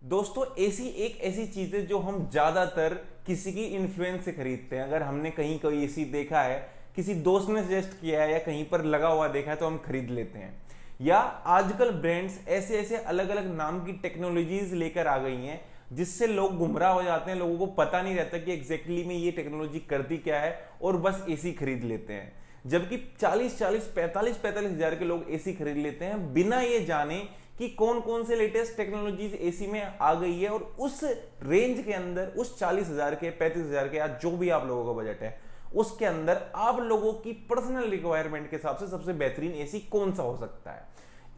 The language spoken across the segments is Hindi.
दोस्तों एसी एक ऐसी चीज है जो हम ज्यादातर किसी की इन्फ्लुएंस से खरीदते हैं। अगर हमने कहीं कोई एसी देखा है, किसी दोस्त ने सजेस्ट किया है या कहीं पर लगा हुआ देखा है तो हम खरीद लेते हैं। या आजकल ब्रांड्स ऐसे ऐसे अलग अलग नाम की टेक्नोलॉजीज लेकर आ गई हैं जिससे लोग गुमराह हो जाते हैं। लोगों को पता नहीं रहता कि एग्जैक्टली में ये टेक्नोलॉजी करती क्या है और बस एसी खरीद लेते हैं। जबकि 40-40 45-45 हजार के लोग एसी खरीद लेते हैं बिना ये जाने कि कौन कौन से लेटेस्ट टेक्नोलॉजीज एसी में आ गई है। और उस रेंज के अंदर, उस 40,000 के, 35,000 के, या जो भी आप लोगों का बजट है उसके अंदर आप लोगों की पर्सनल रिक्वायरमेंट के हिसाब से सबसे बेहतरीन एसी कौन सा हो सकता है।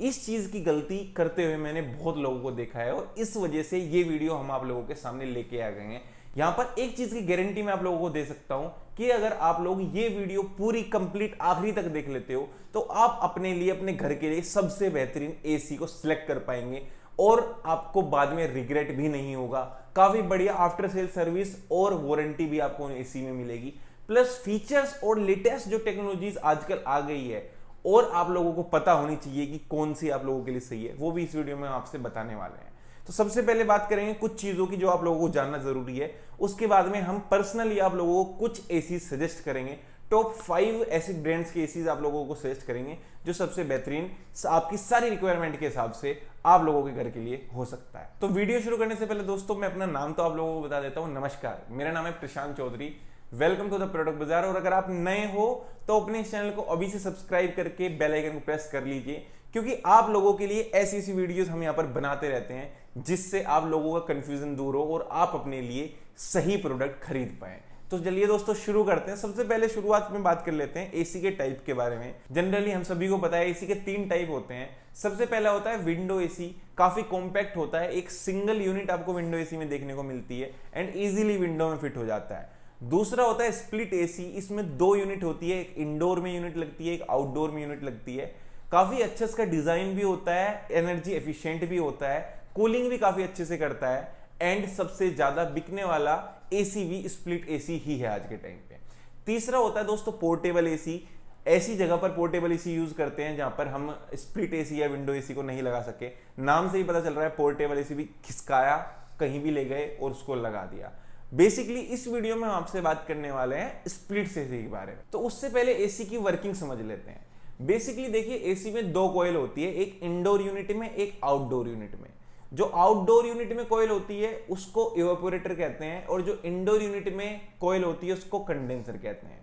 इस चीज की गलती करते हुए मैंने बहुत लोगों को देखा है और इस वजह से ये वीडियो हम आप लोगों के सामने लेके आ गए हैं। यहां पर एक चीज की गारंटी मैं आप लोगों को दे सकता हूं कि अगर आप लोग ये वीडियो पूरी कंप्लीट आखिरी तक देख लेते हो तो आप अपने लिए, अपने घर के लिए सबसे बेहतरीन एसी को सिलेक्ट कर पाएंगे और आपको बाद में रिग्रेट भी नहीं होगा। काफी बढ़िया आफ्टर सेल सर्विस और वारंटी भी आपको एसी में मिलेगी, प्लस फीचर्स और लेटेस्ट जो टेक्नोलॉजीज आजकल आ गई है और आप लोगों को पता होनी चाहिए कि कौन सी आप लोगों के लिए सही है, वो भी इस वीडियो में आपसे बताने वाले हैं। तो सबसे पहले बात करेंगे कुछ चीजों की जो आप लोगों को जानना जरूरी है। उसके बाद में हम पर्सनली आप लोगों को कुछ एसी सजेस्ट करेंगे। टॉप 5 ऐसे ब्रांड्स के एसीज आप लोगों को सजेस्ट करेंगे जो सबसे बेहतरीन आपकी सारी रिक्वायरमेंट के हिसाब से आप लोगों के घर के लिए हो सकता है। तो वीडियो शुरू करने से पहले दोस्तों मैं अपना नाम तो आप लोगों को बता देता हूं। नमस्कार, मेरा नाम है Prashant Chaudhary. Welcome to the product bazaar. और अगर आप नए हो तो अपने इस चैनल को अभी से सब्सक्राइब करके बेल आइकन को प्रेस कर लीजिए, क्योंकि आप लोगों के लिए ऐसी ऐसी वीडियोस हम यहाँ पर बनाते रहते हैं जिससे आप लोगों का कंफ्यूजन दूर हो और आप अपने लिए सही प्रोडक्ट खरीद पाए। तो चलिए दोस्तों शुरू करते हैं। सबसे पहले शुरुआत में बात कर लेते हैं एसी के टाइप के बारे में। जनरली हम सभी को पता है एसी के 3 टाइप होते हैं। सबसे पहला होता है विंडो एसी। काफी कॉम्पैक्ट होता है, एक सिंगल यूनिट आपको विंडो एसी में देखने को मिलती है एंड इजीली विंडो में फिट हो जाता है। दूसरा होता है स्प्लिट एसी। इसमें 2 यूनिट होती है, एक इंडोर में यूनिट लगती है, एक आउटडोर में यूनिट लगती है। काफी अच्छा इसका डिजाइन भी होता है, एनर्जी एफिशिएंट भी होता है, कूलिंग भी काफी अच्छे से करता है एंड सबसे ज्यादा बिकने वाला एसी भी स्प्लिट एसी ही है आज के टाइम पे। तीसरा होता है दोस्तों पोर्टेबल एसी। ऐसी जगह पर पोर्टेबल एसी यूज करते हैं जहां पर हम स्प्लिट एसी या विंडो एसी को नहीं लगा सके। नाम से ही पता चल रहा है, पोर्टेबल एसी भी खिसकाया, कहीं भी ले गए और उसको लगा दिया। बेसिकली इस वीडियो में हम आपसे बात करने वाले हैं स्प्लिट एसी के बारे में। तो उससे पहले एसी की वर्किंग समझ लेते हैं। बेसिकली देखिए, एसी में 2 कॉइल होती है, एक इंडोर यूनिट में, एक आउटडोर यूनिट में। जो आउटडोर यूनिट में कॉइल होती है उसको इवेपोरेटर कहते हैं और जो इंडोर यूनिट में कॉइल होती है उसको कंडेंसर कहते हैं।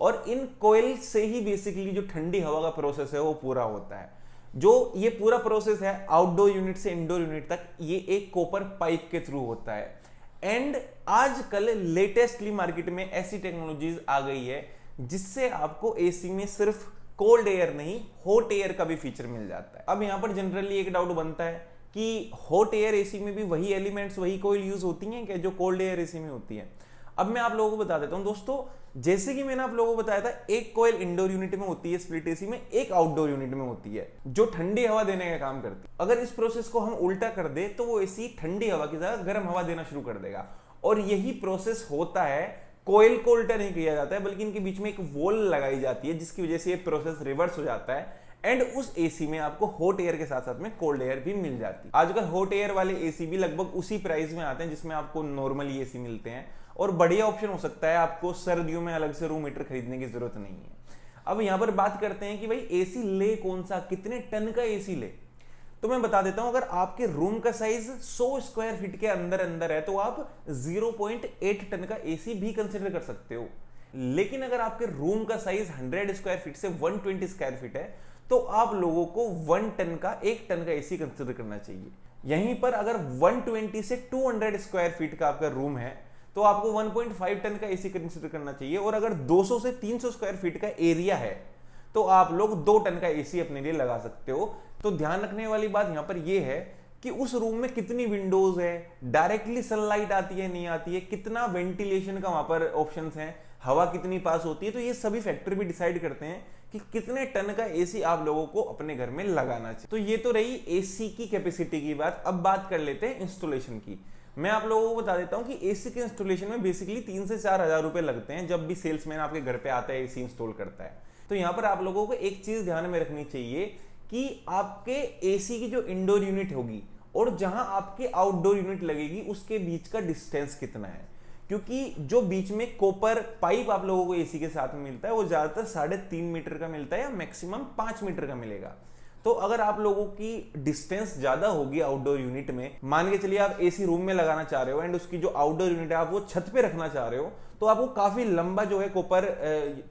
और इन कॉइल से ही बेसिकली जो ठंडी हवा का प्रोसेस है वो पूरा होता है। जो ये पूरा प्रोसेस है आउटडोर यूनिट से इंडोर यूनिट तक, ये एक कॉपर पाइप के थ्रू होता है। एंड आजकल लेटेस्टली मार्केट में ऐसी टेक्नोलॉजीज आ गई है जिससे आपको एसी में सिर्फ कोल्ड एयर नहीं, हॉट एयर का भी फीचर मिल जाता है। अब यहां पर जनरली एक डाउट बनता है कि हॉट एयर एसी में भी वही एलिमेंट्स, वही कॉइल यूज होती हैं क्या जो कोल्ड एयर एसी में होती है। अब मैं आप लोगों को बता देता हूं दोस्तों, जैसे कि मैंने आप लोगों को बताया था, एक कॉइल इंडोर यूनिट में होती है स्प्लिट एसी में, एक आउटडोर यूनिट में होती है जो ठंडी हवा देने का काम करती है। अगर इस प्रोसेस को हम उल्टा कर दे तो वो एसी ठंडी हवा की जगह गर्म हवा देना शुरू कर देगा। और यही प्रोसेस होता है, कॉइल को उल्टा नहीं किया जाता है बल्कि इनके बीच में एक वॉल लगाई जाती है जिसकी वजह से ये प्रोसेस रिवर्स हो जाता है एंड उस एसी में आपको हॉट एयर के साथ साथ में कोल्ड एयर भी मिल जाती है। आजकल हॉट एयर वाले एसी भी लगभग उसी प्राइस में आते हैं जिसमें आपको नॉर्मली एसी मिलते हैं और बढ़िया ऑप्शन हो सकता है, आपको सर्दियों में अलग से रूम हीटर खरीदने की जरूरत नहीं है। अब यहां पर बात करते हैं कि भाई एसी ले कौन सा, कितने टन का एसी ले। तो मैं बता देता हूं, अगर आपके रूम का साइज 100 स्क्वायर फीट के अंदर अंदर है तो आप 0.8 टन का एसी भी कंसिडर कर सकते हो। लेकिन अगर आपके रूम का साइज 100 स्क्वायर फीट से 120 स्क्वायर फीट है तो आप लोगों को 1 टन का, 1 टन का एसी कंसिडर करना चाहिए। यहीं पर अगर 120 से 200 स्क्वायर फीट का आपका रूम है तो आपको 1.5 टन का एसी कंसिडर करना चाहिए। और अगर 200 से 300 स्क्वायर फीट का एरिया है तो आप लोग 2 टन का एसी अपने लिए लगा सकते हो। तो ध्यान रखने वाली बात यहां पर यह है कि उस रूम में कितनी विंडोज है, डायरेक्टली सनलाइट आती है नहीं आती है, कितना वेंटिलेशन का वहां पर ऑप्शंस हैं, हवा कितनी पास होती है। तो ये सभी फैक्टर भी डिसाइड करते हैं कि कितने टन का एसी आप लोगों को अपने घर में लगाना चाहिए। तो ये तो रही एसी की कैपेसिटी की बात। अब बात कर लेते हैं इंस्टॉलेशन की। मैं आप लोगों को बता देता हूं कि एसी के इंस्टॉलेशन में बेसिकली 3 से 4 हजार रुपए लगते हैं जब भी सेल्समैन आपके घर पे आता है एसी इंस्टॉल करता है। तो यहां पर आप लोगों को एक चीज ध्यान में रखनी चाहिए कि आपके एसी की जो इंडोर यूनिट होगी और जहां आपके आउटडोर यूनिट लगेगी उसके बीच का डिस्टेंस कितना है, क्योंकि जो बीच में कॉपर पाइप आप लोगों को एसी के साथ में मिलता है वो ज्यादातर 3.5 मीटर का मिलता है या मैक्सिमम 5 मीटर का मिलेगा। तो अगर आप लोगों की डिस्टेंस ज्यादा होगी आउटडोर यूनिट में, मान के चलिए आप एसी रूम में लगाना चाह रहे हो एंड उसकी जो आउटडोर यूनिट है आप वो छत पे रखना चाह रहे हो, तो आपको काफी लंबा जो है कॉपर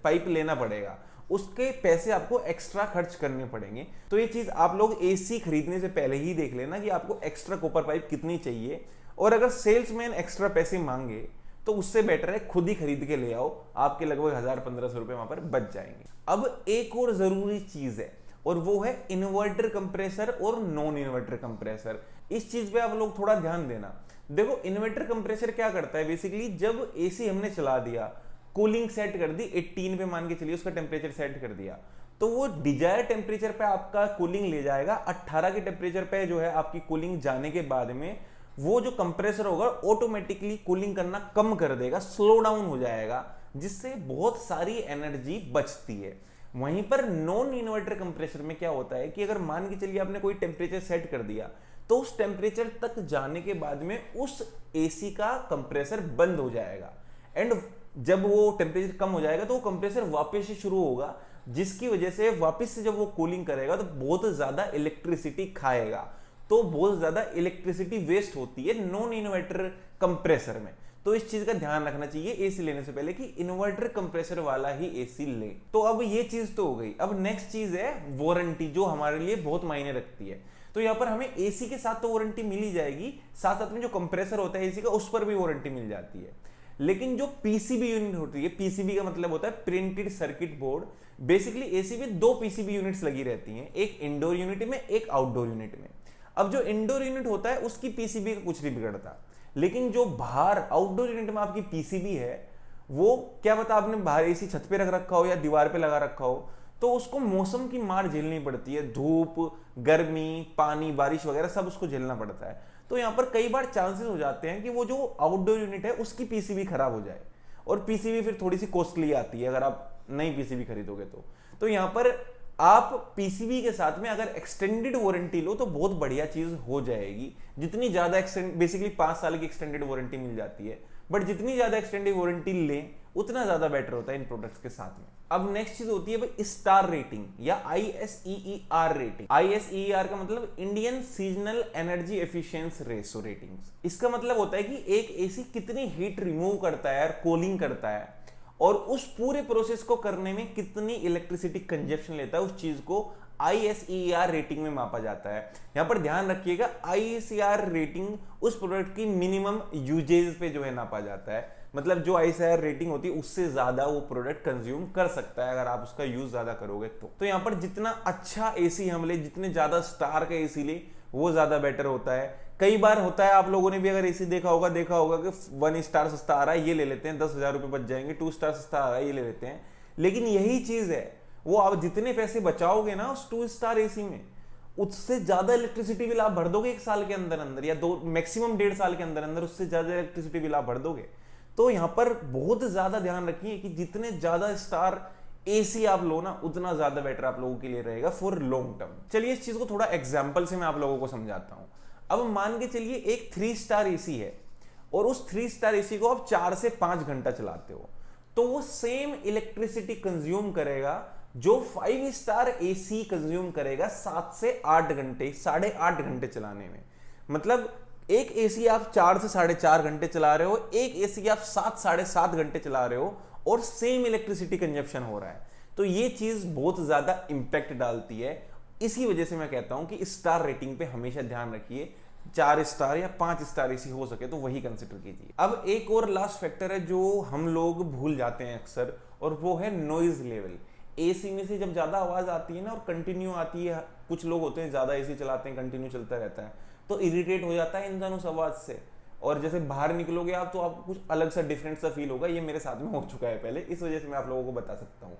पाइप लेना पड़ेगा, उसके पैसे आपको एक्स्ट्रा खर्च करने पड़ेंगे। तो ये चीज आप लोग एसी खरीदने से पहले ही देख लेना कि आपको एक्स्ट्रा कॉपर पाइप कितनी चाहिए, और अगर सेल्समैन एक्स्ट्रा पैसे मांगे तो उससे बेटर है खुद ही खरीद के ले आओ, आपके लगभग 1000-1500 रुपए वहां पर बच जाएंगे। अब एक और जरूरी चीज है और वो है इन्वर्टर कंप्रेसर और नॉन इन्वर्टर कंप्रेसर। इस चीज पे आप लोग थोड़ा ध्यान देना। देखो इन्वर्टर कंप्रेसर क्या करता है, बेसिकली जब एसी हमने चला दिया, कूलिंग सेट कर दी 18 पे, मान के चलिए उसका टेम्परेचर सेट कर दिया, तो वो डिजायर टेम्परेचर पे आपका कूलिंग ले जाएगा। 18 के टेम्परेचर पे जो है आपकी कूलिंग जाने के बाद में वो जो कंप्रेसर होगा ऑटोमेटिकली कूलिंग करना कम कर देगा, स्लो डाउन हो जाएगा, जिससे बहुत सारी एनर्जी बचती है। वहीं पर नॉन इन्वर्टर कंप्रेसर में क्या होता है कि अगर मान के चलिए आपने कोई टेम्परेचर सेट कर दिया, तो उस टेम्परेचर तक जाने के बाद में उस एसी का कंप्रेसर बंद हो जाएगा, एंड जब वो टेम्परेचर कम हो जाएगा तो वो कंप्रेसर वापस से शुरू होगा, जिसकी वजह से वापस से जब वो कूलिंग करेगा तो बहुत ज्यादा इलेक्ट्रिसिटी खाएगा, तो बहुत ज्यादा इलेक्ट्रिसिटी वेस्ट होती है नॉन इन्वर्टर कंप्रेसर में। तो इस चीज का ध्यान रखना चाहिए एसी लेने से पहले कि इन्वर्टर कंप्रेसर वाला ही एसी ले। तो अब ये चीज तो हो गई। अब नेक्स्ट चीज है वारंटी, जो हमारे लिए बहुत मायने रखती है। तो यहाँ पर हमें एसी के साथ तो वारंटी मिल ही जाएगी, साथ साथ में जो कंप्रेसर होता है एसी का उस पर भी वारंटी मिल जाती है। लेकिन जो पीसीबी यूनिट होती है, पीसीबी का मतलब होता है printed circuit board, basically AC में 2 पीसीबी यूनिट्स लगी रहती हैं, एक इंडोर यूनिट में एक आउटडोर यूनिट में। अब जो इंडोर यूनिट होता है उसकी पीसीबी का कुछ नहीं बिगड़ता, लेकिन जो बाहर आउटडोर यूनिट में आपकी पीसीबी है, वो क्या पता आपने बाहर एसी छत पे रख रखा हो या दीवार पे लगा रखा हो, तो उसको मौसम की मार झेलनी पड़ती है, धूप, गर्मी, पानी, बारिश वगैरह सब उसको झेलना पड़ता है। तो यहाँ पर कई बार चांसेस हो जाते हैं कि वो जो आउटडोर यूनिट है उसकी पीसीबी खराब हो जाए, और पीसीबी फिर थोड़ी सी कॉस्टली आती है अगर आप नई पीसीबी खरीदोगे तो यहाँ पर आप पीसीबी के साथ में अगर एक्सटेंडेड वारंटी लो तो बहुत बढ़िया चीज हो जाएगी। जितनी ज्यादा बेसिकली 5 साल की एक्सटेंडेड वारंटी मिल जाती है, बट जितनी ज्यादा एक्सटेंडेड वारंटी लें उतना ज्यादा बेटर होता है इन प्रोडक्ट्स के साथ में। अब नेक्स्ट चीज होती है भाई स्टार रेटिंग या ISEER रेटिंग। ISEER का मतलब Indian seasonal energy efficiency ratio ratings. इसका मतलब होता है कि एक एसी कितनी हीट रिमूव करता है और कूलिंग करता है, और उस पूरे प्रोसेस को करने में कितनी इलेक्ट्रिसिटी कंजप्शन लेता है, उस चीज को ISEER रेटिंग में मापा जाता है। यहां पर ध्यान रखिएगा, ISEER रेटिंग उस प्रोडक्ट की मिनिमम यूजेज पे जो है नापा जाता है। मतलब जो ISEER रेटिंग होती है उससे ज्यादा वो प्रोडक्ट कंज्यूम कर सकता है अगर आप उसका यूज ज्यादा करोगे तो यहाँ पर जितना अच्छा एसी हम ले, जितने ज्यादा स्टार का एसी ले, वो ज्यादा बेटर होता है। कई बार होता है, आप लोगों ने भी अगर एसी देखा होगा कि 1 स्टार सस्ता आ रहा है ये ले लेते हैं, 10,000 रुपए बच जाएंगे, 2 स्टार सस्ता आ रहा है ये ले लेते हैं। लेकिन यही चीज है, वो आप जितने पैसे बचाओगे ना उस 2 स्टार एसी में, उससे ज्यादा इलेक्ट्रिसिटी बिल आप भर दोगे 1 साल के अंदर अंदर, या 2 मैक्सिमम 1.5 साल के अंदर अंदर उससे ज्यादा इलेक्ट्रिसिटी बिल आप भर दोगे। तो यहां पर बहुत ज्यादा ध्यान रखिए कि जितने ज्यादा स्टार एसी आप लो ना उतना ज्यादा बेटर आप लोगों के लिए रहेगा फॉर लॉन्ग टर्म। चलिए इस चीज को थोड़ा एग्जांपल से मैं आप लोगों को समझाता हूं। अब मान के चलिए एक 3 स्टार एसी है और उस 3 स्टार एसी को आप 4 से 5 घंटा चलाते हो, तो वो सेम इलेक्ट्रिसिटी कंज्यूम करेगा जो 5 स्टार एसी कंज्यूम करेगा 7 से 8 घंटे, 8.5 घंटे चलाने में। मतलब एक एसी आप 4 से 4.5 घंटे चला रहे हो, एक एसी आप 7 साढ़े 7 घंटे चला रहे हो, और सेम इलेक्ट्रिसिटी कंजप्शन हो रहा है। तो ये चीज बहुत ज्यादा इंपैक्ट डालती है। इसी वजह से मैं कहता हूं कि स्टार रेटिंग पे हमेशा ध्यान रखिए, 4 स्टार या 5 स्टार एसी हो सके तो वही कंसिडर कीजिए। अब एक और लास्ट फैक्टर है जो हम लोग भूल जाते हैं अक्सर, और वो है नॉइज लेवल। एसी में से जब ज्यादा आवाज आती है ना और कंटिन्यू आती है, कुछ लोग होते हैं ज्यादा एसी चलाते हैं, कंटिन्यू चलता रहता है, तो इरिटेट हो जाता है इंसान उस आवाज से, और जैसे बाहर निकलोगे आप तो आपको कुछ अलग सा डिफरेंट सा फील होगा। ये मेरे साथ में हो चुका है पहले, इस वजह से मैं आप लोगों को बता सकता हूँ।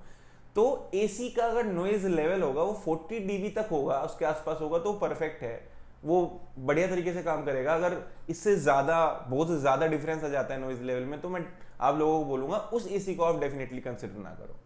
तो एसी का अगर नॉइज लेवल होगा वो 40 dB तक होगा, उसके आसपास होगा तो परफेक्ट है, वो बढ़िया तरीके से काम करेगा। अगर इससे ज्यादा, बहुत ज्यादा डिफरेंस आ जाता है नॉइज लेवल में, तो मैं आप लोगों को बोलूंगा उस एसी को आप डेफिनेटली कंसिडर ना करो।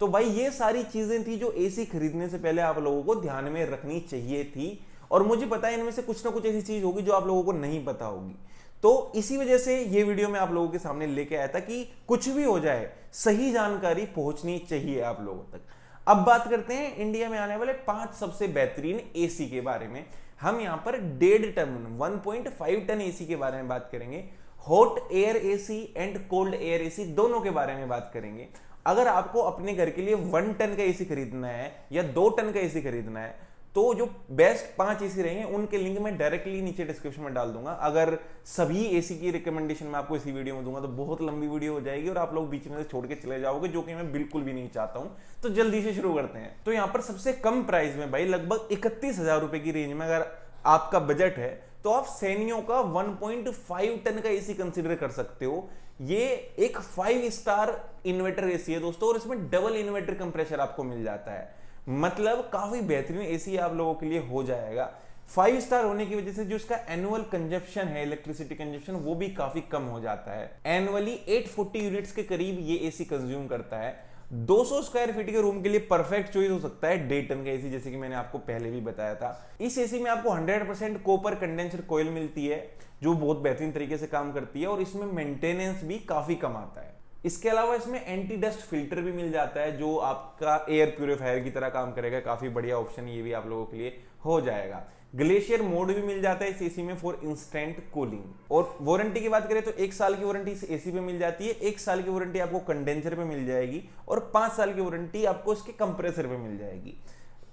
तो भाई ये सारी चीजें थी जो एसी खरीदने से पहले आप लोगों को ध्यान में रखनी चाहिए थी, और मुझे पता है इनमें से कुछ ना कुछ ऐसी चीज होगी जो आप लोगों को नहीं पता होगी। तो इसी वजह से ये वीडियो मैं आप लोगों के सामने लेके आया था कि कुछ भी हो जाए सही जानकारी पहुंचनी चाहिए आप लोगों तक। अब बात करते हैं इंडिया में आने वाले 5 सबसे बेहतरीन एसी के बारे में। हम यहां पर 1.5 टन 1.5 टन एसी के बारे में बात करेंगे। Hot air AC and cold air AC दोनों के बारे में बात करेंगे। अगर आपको अपने घर के लिए 1 टन का एसी खरीदना है या 2 टन का एसी खरीदना है तो जो बेस्ट 5 एसी रहेंगे उनके लिंक मैं डायरेक्टली नीचे डिस्क्रिप्शन में डाल दूंगा। अगर सभी एसी की रिकमेंडेशन मैं आपको इसी वीडियो में दूंगा तो बहुत लंबी वीडियो हो जाएगी और आप लोग बीच में से छोड़ के चले जाओगे, जो कि मैं बिल्कुल भी नहीं चाहता हूं। तो जल्दी से शुरू करते हैं। तो यहां पर सबसे कम प्राइस में भाई लगभग 31,000 रुपए की रेंज में अगर आपका बजट है तो आप सैनियो का 1.5 टन का एसी कंसीडर कर सकते हो। ये एक 5 स्टार इन्वर्टर एसी है दोस्तों, और इसमें डबल इन्वर्टर कंप्रेसर आपको मिल जाता है। मतलब काफी बेहतरीन एसी आप लोगों के लिए हो जाएगा। 5 स्टार होने की वजह से जो इसका एनुअल कंजप्शन है, इलेक्ट्रिसिटी कंजप्शन, वो भी काफी कम हो जाता है। एनुअली 840 यूनिट्स के करीब ये एसी कंज्यूम करता है। 200 स्क्वायर फीट के रूम के लिए परफेक्ट चॉइस हो सकता है 1.5 टन का एसी, जैसे कि मैंने आपको पहले भी बताया था। इस एसी में आपको 100% कॉपर कंडेंसर कॉइल मिलती है जो बहुत बेहतरीन तरीके से काम करती है, और इसमें मेंटेनेंस भी काफी कम आता है। इसके अलावा इसमें एंटी डस्ट फिल्टर भी मिल जाता है जो आपका एयर प्यूरिफायर की तरह काम करेगा। काफी बढ़िया ऑप्शन ये भी आप लोगों के लिए हो जाएगा। ग्लेशियर मोड भी मिल जाता है इस एसी में फॉर इंस्टेंट कूलिंग। और वारंटी की बात करें तो 1 साल की वारंटी इस एसी पे मिल जाती है। 1 साल की वारंटी आपको कंडेंसर पे मिल जाएगी और 5 साल की वारंटी आपको इसके कंप्रेसर पे मिल जाएगी।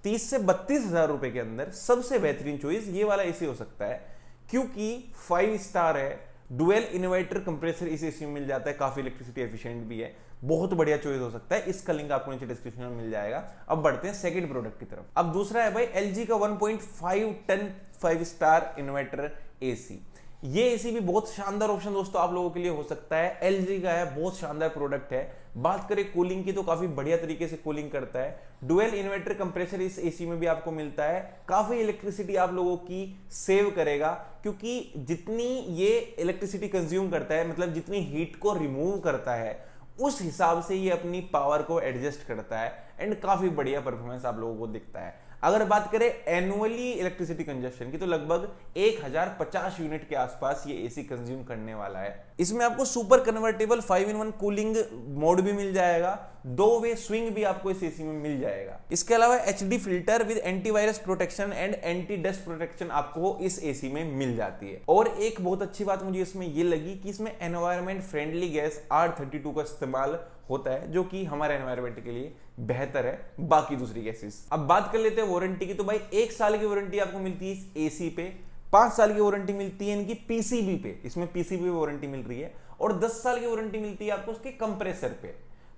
30 से 32,000 रुपए के अंदर सबसे बेहतरीन चॉइस ये वाला एसी हो सकता है, क्योंकि 5 स्टार है। डुअल इन्वर्टर कंप्रेसर इस एसी में मिल जाता है, काफी इलेक्ट्रिसिटी एफिशिएंट भी है। बहुत बढ़िया चॉइस हो सकता है। इसका लिंक आपको नीचे डिस्क्रिप्शन में मिल जाएगा। अब बढ़ते हैं सेकंड प्रोडक्ट की तरफ। अब दूसरा है भाई एलजी का 1.5 टन 5 स्टार इन्वर्टर एसी। ये एसी भी बहुत शानदार ऑप्शन दोस्तों आप लोगों के लिए हो सकता है। एलजी का है, बहुत शानदार प्रोडक्ट है। बात करें कूलिंग की तो काफी बढ़िया तरीके से कूलिंग करता है। डुअल इन्वर्टर कंप्रेसर इस एसी में भी आपको मिलता है। काफी इलेक्ट्रिसिटी आप लोगों की सेव करेगा, क्योंकि जितनी ये इलेक्ट्रिसिटी कंज्यूम करता है, मतलब जितनी हीट को रिमूव करता है, उस हिसाब से ये अपनी पावर को एडजस्ट करता है एंड काफी बढ़िया परफॉर्मेंस आप लोगों को दिखता है। अगर बात करें एनुअली इलेक्ट्रिसिटी कंजप्शन की तो लगभग 1050 यूनिट के आसपास ये एसी कंज्यूम करने वाला है। इसमें आपको super convertible 5-in-1 cooling mode भी मिल जाएगा। 2 वे स्विंग भी आपको इस एसी में मिल जाएगा। इसके अलावा HD filter with antivirus protection and anti dust protection आपको इस एसी में मिल जाती है। और एक बहुत अच्छी बात मुझे इसमें ये लगी कि इसमें एनवायरमेंट फ्रेंडली गैस R32 का इस्तेमाल होता है, जो कि हमारे एनवायरमेंट के लिए बेहतर है बाकी दूसरी गैसेस। अब बात कर लेते हैं वारंटी की। तो भाई 1 साल की वारंटी आपको मिलती है इस एसी पे, 5 साल की वारंटी मिलती है इनकी पीसीबी पे, इसमें पीसीबी वारंटी मिल रही है, और 10 साल की वारंटी मिलती है आपको उसके कंप्रेसर पे।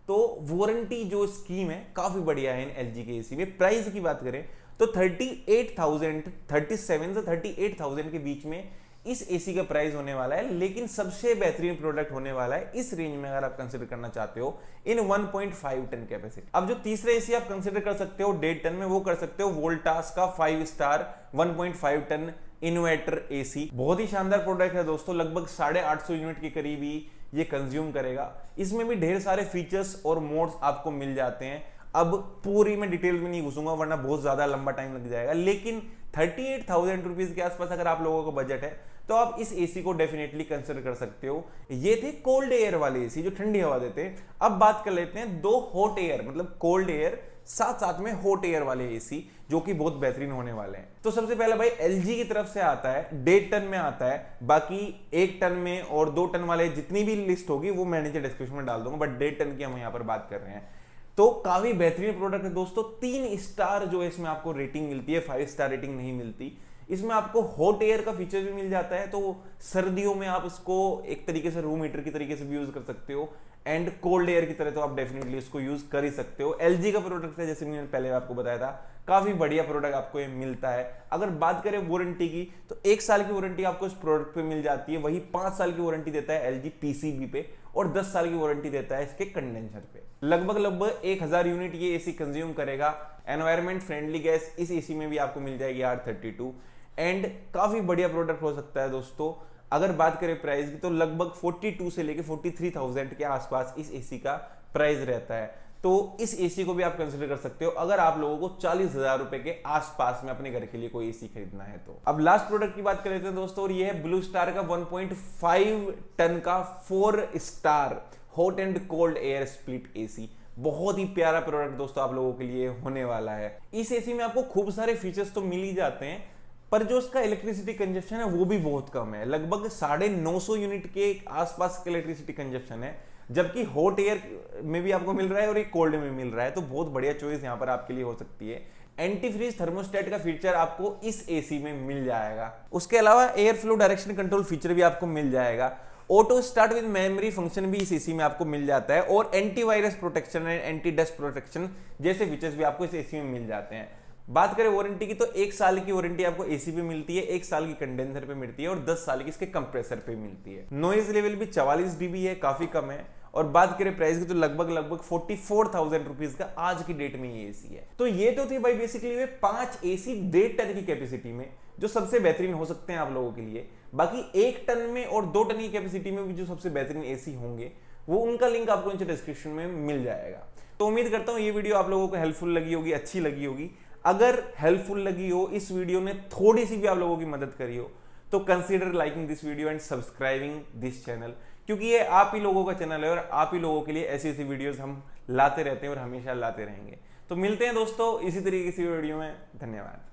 तो वारंटी जो स्कीम है काफी बढ़िया है इन एलजी के एसी में। प्राइस की बात करें तो 37 से 38,000 के बीच में इस एसी का प्राइस होने वाला है। लेकिन सबसे बेहतरीन प्रोडक्ट होने वाला है इस रेंज में अगर आप कंसीडर करना चाहते हो इन 1.5 टन कैपेसिटी। अब जो तीसरा एसी आप कंसीडर कर सकते हो 1.5 टन में, वो कर सकते हो वोल्टास का 5 स्टार 1.5 टन इन्वर्टर एसी। बहुत ही शानदार प्रोडक्ट है दोस्तों। लगभग 850 यूनिट के करीब ही ये कंज्यूम करेगा। इसमें भी ढेर सारे फीचर्स और मोड्स आपको मिल जाते हैं। अब पूरी मैं डिटेल में नहीं घुसूंगा वरना बहुत ज्यादा लंबा टाइम लग जाएगा। लेकिन 38,000 रुपीज के आसपास अगर आप लोगों का बजट है तो आप इस एसी को डेफिनेटली कंसिडर कर सकते हो। ये थे कोल्ड एयर वाले एसी जो ठंडी हवा देते हैं। अब बात कर लेते हैं 2 हॉट एयर, मतलब कोल्ड एयर साथ साथ में हॉट एयर वाले एसी, जो कि बहुत बेहतरीन होने वाले हैं। तो सबसे पहले भाई एलजी की तरफ से आता है, 1.5 टन में आता है। बाकी 1 टन में और 2 टन वाले जितनी भी लिस्ट होगी वो मैं नीचे डिस्क्रिप्शन में डाल दूंगा, बट 1.5 टन की हम यहाँ पर बात कर रहे हैं। तो काफी बेहतरीन प्रोडक्ट है दोस्तों। 3 स्टार जो इसमें आपको रेटिंग मिलती है, 5 स्टार रेटिंग नहीं मिलती। इसमें आपको हॉट एयर का फीचर भी मिल जाता है, तो सर्दियों में आप इसको एक तरीके से रूम हीटर की तरीके से भी यूज कर सकते हो, एंड कोल्ड एयर की तरह तो आप डेफिनेटली इसको यूज कर ही सकते हो। एलजी का प्रोडक्ट है, जैसे मैंने पहले आपको बताया था, काफी बढ़िया प्रोडक्ट आपको ये मिलता है। अगर बात करें वारंटी की तो 1 साल की वारंटी आपको इस प्रोडक्ट पे मिल जाती है। वही 5 साल की वारंटी देता है एलजी पीसीबी पे, और 10 साल की वारंटी देता है इसके कंडेंसर पे। लगभग 1000 यूनिट ये एसी कंज्यूम करेगा। एनवायरमेंट फ्रेंडली गैस इस एसी में भी आपको मिल जाएगी R32, एंड काफी बढ़िया प्रोडक्ट हो सकता है दोस्तों। अगर बात करें प्राइस की तो लगभग 42 से लेके 43,000 के आसपास इस एसी का प्राइस रहता है। तो इस एसी को भी आप कंसिडर कर सकते हो अगर आप लोगों को 40,000 रुपए के आसपास में अपने घर के लिए कोई एसी खरीदना है तो। अब लास्ट प्रोडक्ट की बात कर लेते हैं दोस्तों, और ये है ब्लू स्टार का 1.5 टन का 4 star hot and cold air split AC. बहुत ही प्यारा प्रोडक्ट दोस्तों आप लोगों के लिए होने वाला है। इस एसी में आपको खूब सारे फीचर्स तो मिल ही जाते हैं, पर जो इसका इलेक्ट्रिसिटी कंजप्शन है वो भी बहुत कम है। लगभग 950 यूनिट के आसपास का इलेक्ट्रिसिटी कंजप्शन है, जबकि हॉट एयर में भी आपको मिल रहा है और एक कोल्ड में मिल रहा है। तो बहुत बढ़िया चॉइस यहां पर आपके लिए हो सकती है। एंटी फ्रीज थर्मोस्टेट का फीचर आपको इस एसी में मिल जाएगा। उसके अलावा air flow direction control feature भी आपको मिल जाएगा। Auto start with memory function भी इस एसी में आपको मिल जाता है, और antivirus protection and anti dust protection जैसे फीचर्स भी आपको इस एसी में मिल जाते हैं। बात करें वारंटी की तो 1 साल की वारंटी आपको एसी पे मिलती है, 1 साल की कंडेंसर पे मिलती है और 10 साल की इसके कंप्रेसर पे मिलती है। नॉइज लेवल भी 44 dB है, काफी कम है। और बात करें प्राइस की तो लगभग 44,000 रुपीज का आज की डेट में ये एसी है। तो ये तो थे भाई बेसिकली वे 5 एसी 1.5 टन की कैपेसिटी में जो सबसे बेहतरीन हो सकते हैं आप लोगों के लिए। बाकी 1 टन में और 2 टन की कैपेसिटी में भी जो सबसे बेहतरीन एसी होंगे वो उनका लिंक आपको नीचे डिस्क्रिप्शन में मिल जाएगा। तो उम्मीद करता हूं ये वीडियो आप लोगों को हेल्पफुल लगी होगी, अच्छी लगी होगी। अगर हेल्पफुल लगी हो, इस वीडियो ने थोड़ी सी भी आप लोगों की मदद करी हो, तो consider liking this video and subscribing this channel, क्योंकि ये आप ही लोगों का चैनल है और आप ही लोगों के लिए ऐसी ऐसी वीडियोस हम लाते रहते हैं और हमेशा लाते रहेंगे। तो मिलते हैं दोस्तों इसी तरीके की वीडियो में। धन्यवाद।